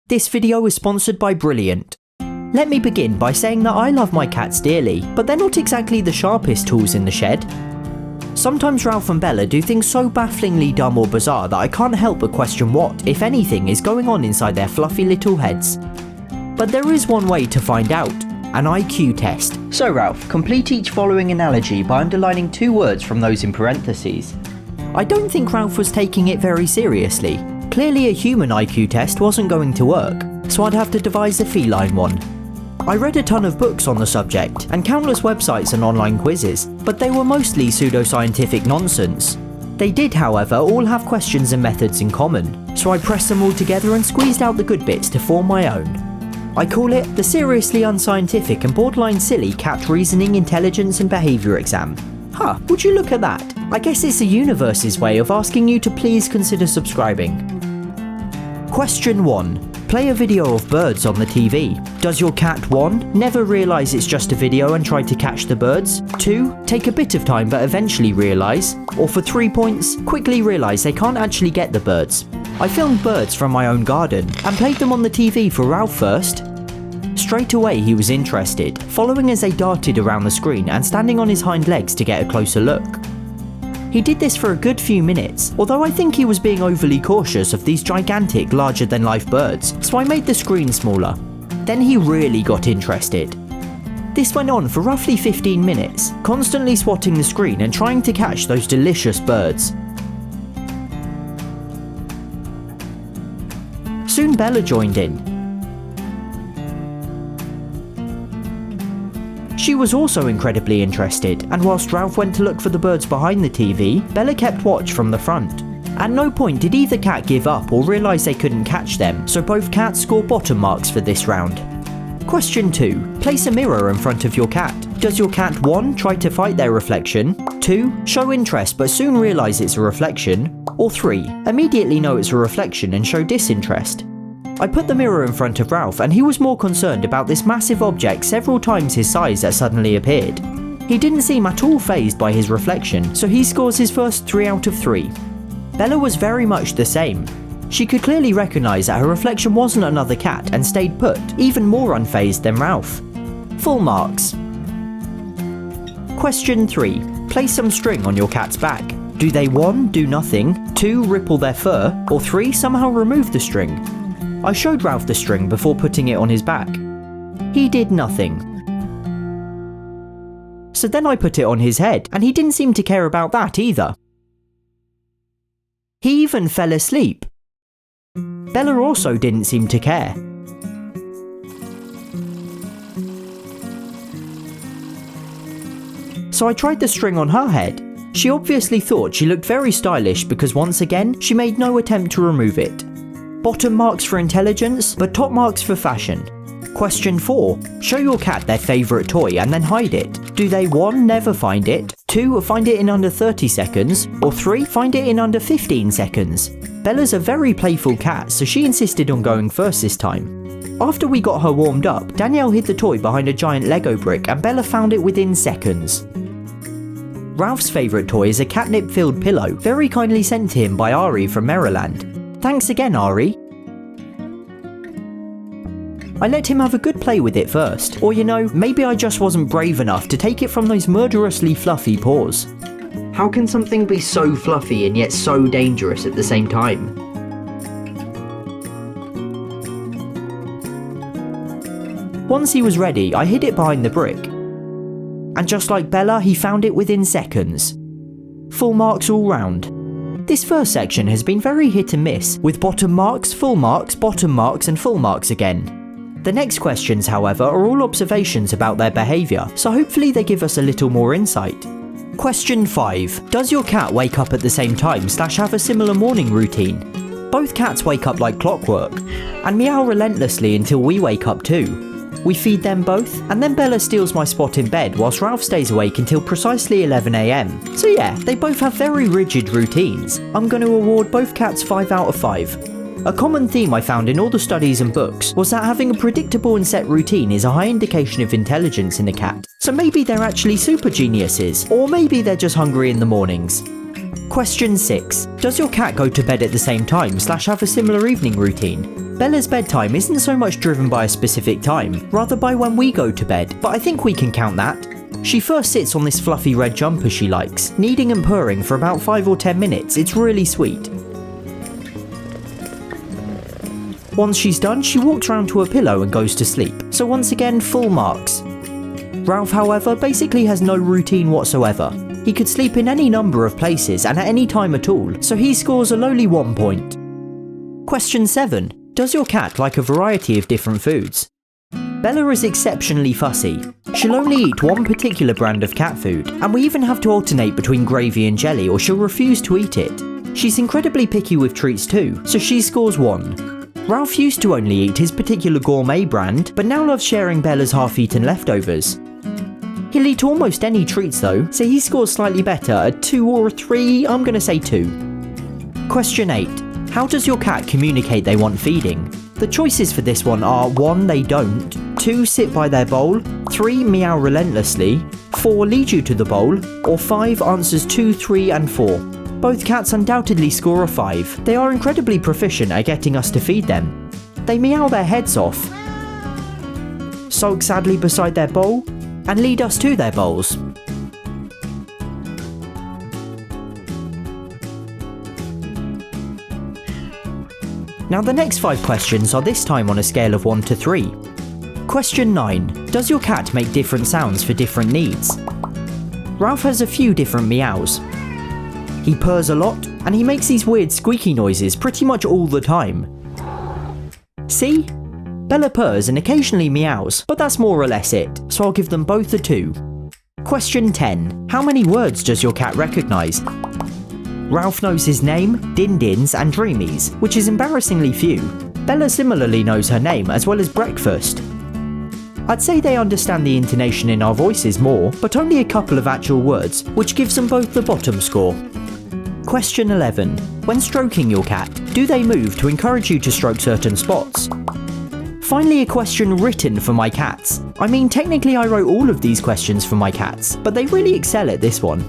This video is sponsored by Brilliant. Let me begin by saying that I love my cats dearly, but they're not exactly the sharpest tools in the shed. Sometimes Ralph and Bella do things so bafflingly dumb or bizarre that I can't help but question what, if anything, is going on inside their fluffy little heads. But there is one way to find out, an IQ test. So Ralph, complete each following analogy by underlining 2 words from those in parentheses. I don't think Ralph was taking it very seriously. Clearly a human IQ test wasn't going to work, so I'd have to devise a feline one. I read a ton of books on the subject, and countless websites and online quizzes, but they were mostly pseudo-scientific nonsense. They did, however, all have questions and methods in common, so I pressed them all together and squeezed out the good bits to form my own. I call it the seriously unscientific and borderline silly cat reasoning, intelligence and behaviour exam. Huh, would you look at that? I guess it's the universe's way of asking you to please consider subscribing. Question 1. Play a video of birds on the TV. Does your cat 1. Never realise it's just a video and try to catch the birds? 2. Take a bit of time but eventually realise? Or for 3 points, quickly realise they can't actually get the birds. I filmed birds from my own garden and played them on the TV for Ralph first. Straight away he was interested, following as they darted around the screen and standing on his hind legs to get a closer look. He did this for a good few minutes, although I think he was being overly cautious of these gigantic, larger-than-life birds, so I made the screen smaller. Then he really got interested. This went on for roughly 15 minutes, constantly swatting the screen and trying to catch those delicious birds. Soon Bella joined in. She was also incredibly interested, and whilst Ralph went to look for the birds behind the TV, Bella kept watch from the front. At no point did either cat give up or realise they couldn't catch them, so both cats score bottom marks for this round. Question 2. Place a mirror in front of your cat. Does your cat 1. Try to fight their reflection? 2. Show interest but soon realise it's a reflection? Or 3. Immediately know it's a reflection and show disinterest? I put the mirror in front of Ralph and he was more concerned about this massive object several times his size that suddenly appeared. He didn't seem at all fazed by his reflection, so he scores his first 3 out of 3. Bella was very much the same. She could clearly recognise that her reflection wasn't another cat and stayed put, even more unfazed than Ralph. Full marks. Question 3. Place some string on your cat's back. Do they 1. Do nothing, 2. Ripple their fur, or 3. Somehow remove the string? I showed Ralph the string before putting it on his back. He did nothing. So then I put it on his head, and he didn't seem to care about that either. He even fell asleep. Bella also didn't seem to care. So I tried the string on her head. She obviously thought she looked very stylish because once again, she made no attempt to remove it. Bottom marks for intelligence, but top marks for fashion. Question 4. Show your cat their favourite toy and then hide it. Do they 1. Never find it, 2. Find it in under 30 seconds, or 3. Find it in under 15 seconds? Bella's a very playful cat, so she insisted on going first this time. After we got her warmed up, Danielle hid the toy behind a giant Lego brick and Bella found it within seconds. Ralph's favourite toy is a catnip-filled pillow, very kindly sent to him by Ari from Maryland. Thanks again, Ari. I let him have a good play with it first, or you know, maybe I just wasn't brave enough to take it from those murderously fluffy paws. How can something be so fluffy and yet so dangerous at the same time? Once he was ready, I hid it behind the brick. And just like Bella, he found it within seconds. Full marks all round. This first section has been very hit and miss, with bottom marks, bottom marks and full marks again. The next questions, however, are all observations about their behaviour, so hopefully they give us a little more insight. Question 5. Does your cat wake up at the same time / have a similar morning routine? Both cats wake up like clockwork, and meow relentlessly until we wake up too. We feed them both, and then Bella steals my spot in bed whilst Ralph stays awake until precisely 11 AM. So yeah, they both have very rigid routines. I'm going to award both cats 5 out of 5. A common theme I found in all the studies and books was that having a predictable and set routine is a high indication of intelligence in a cat. So maybe they're actually super geniuses, or maybe they're just hungry in the mornings. Question 6. Does your cat go to bed at the same time / have a similar evening routine? Bella's bedtime isn't so much driven by a specific time, rather by when we go to bed, but I think we can count that. She first sits on this fluffy red jumper she likes, kneading and purring for about 5 or 10 minutes. It's really sweet. Once she's done, she walks around to a pillow and goes to sleep, so once again full marks. Ralph, however, basically has no routine whatsoever. He could sleep in any number of places and at any time at all, so he scores a lowly 1 point. Question 7. Does your cat like a variety of different foods? Bella is exceptionally fussy. She'll only eat one particular brand of cat food, and we even have to alternate between gravy and jelly or she'll refuse to eat it. She's incredibly picky with treats too, so she scores 1. Ralph used to only eat his particular gourmet brand, but now loves sharing Bella's half-eaten leftovers. He'll eat almost any treats though, so he scores slightly better, a 2 or a 3, I'm gonna say 2. Question 8. How does your cat communicate they want feeding? The choices for this one are 1. They don't, 2. Sit by their bowl, 3. Meow relentlessly, 4. Lead you to the bowl, or 5. Answers 2, 3 and 4. Both cats undoubtedly score a 5. They are incredibly proficient at getting us to feed them. They meow their heads off, sulk sadly beside their bowl, and lead us to their bowls. Now the next 5 questions are this time on a scale of 1 to 3. Question 9. Does your cat make different sounds for different needs? Ralph has a few different meows. He purrs a lot, and he makes these weird squeaky noises pretty much all the time. See? Bella purrs and occasionally meows, but that's more or less it, so I'll give them both a 2. Question 10. How many words does your cat recognise? Ralph knows his name, din-dins and dreamies, which is embarrassingly few. Bella similarly knows her name as well as breakfast. I'd say they understand the intonation in our voices more, but only a couple of actual words, which gives them both the bottom score. Question 11. When stroking your cat, do they move to encourage you to stroke certain spots? Finally, a question written for my cats. I mean, technically I wrote all of these questions for my cats, but they really excel at this one.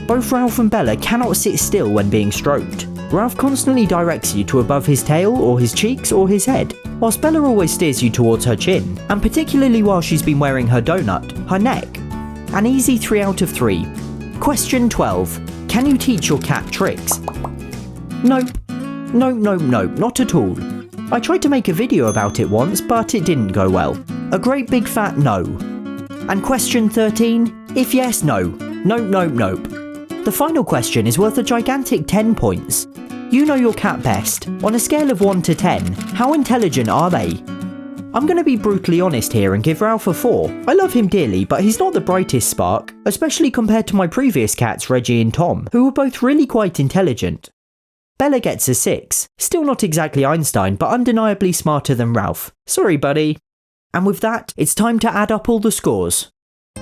Both Ralph and Bella cannot sit still when being stroked. Ralph constantly directs you to above his tail or his cheeks or his head, whilst Bella always steers you towards her chin, and particularly while she's been wearing her donut, her neck. An easy 3 out of 3. Question 12. Can you teach your cat tricks? Nope. Nope, not at all. I tried to make a video about it once, but it didn't go well. A great big fat no. And question 13. If yes, no. Nope. The final question is worth a gigantic 10 points. You know your cat best. On a scale of 1 to 10, how intelligent are they? I'm going to be brutally honest here and give Ralph a 4. I love him dearly, but he's not the brightest spark, especially compared to my previous cats Reggie and Tom, who were both really quite intelligent. Bella gets a 6. Still not exactly Einstein, but undeniably smarter than Ralph. Sorry, buddy. And with that, it's time to add up all the scores.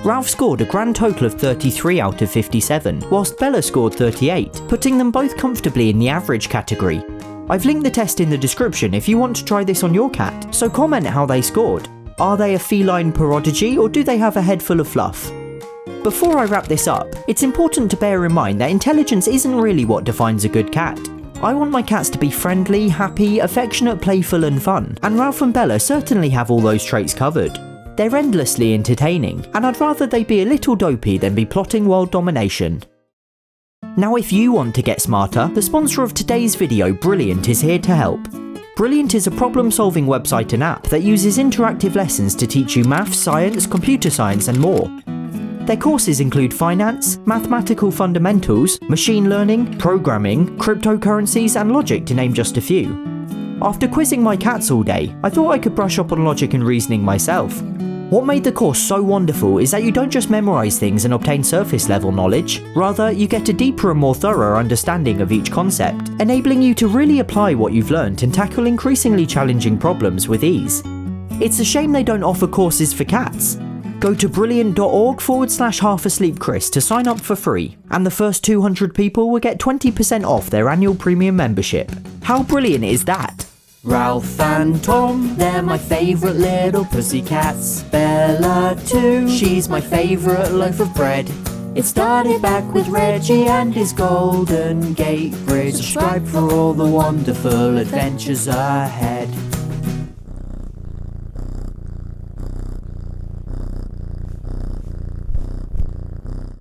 Ralph scored a grand total of 33 out of 57, whilst Bella scored 38, putting them both comfortably in the average category. I've linked the test in the description if you want to try this on your cat, so comment how they scored. Are they a feline prodigy or do they have a head full of fluff? Before I wrap this up, it's important to bear in mind that intelligence isn't really what defines a good cat. I want my cats to be friendly, happy, affectionate, playful and fun, and Ralph and Bella certainly have all those traits covered. They're endlessly entertaining, and I'd rather they be a little dopey than be plotting world domination. Now if you want to get smarter, the sponsor of today's video, Brilliant, is here to help. Brilliant is a problem-solving website and app that uses interactive lessons to teach you maths, science, computer science and more. Their courses include finance, mathematical fundamentals, machine learning, programming, cryptocurrencies and logic to name just a few. After quizzing my cats all day, I thought I could brush up on logic and reasoning myself. What made the course so wonderful is that you don't just memorise things and obtain surface level knowledge, rather you get a deeper and more thorough understanding of each concept, enabling you to really apply what you've learnt and tackle increasingly challenging problems with ease. It's a shame they don't offer courses for cats. Go to brilliant.org/halfasleepchris to sign up for free, and the first 200 people will get 20% off their annual premium membership. How brilliant is that? Ralph and Tom, they're my favourite little pussycats. Bella too, she's my favourite loaf of bread. It started back with Reggie and his Golden Gate Bridge. Subscribe for all the wonderful adventures ahead.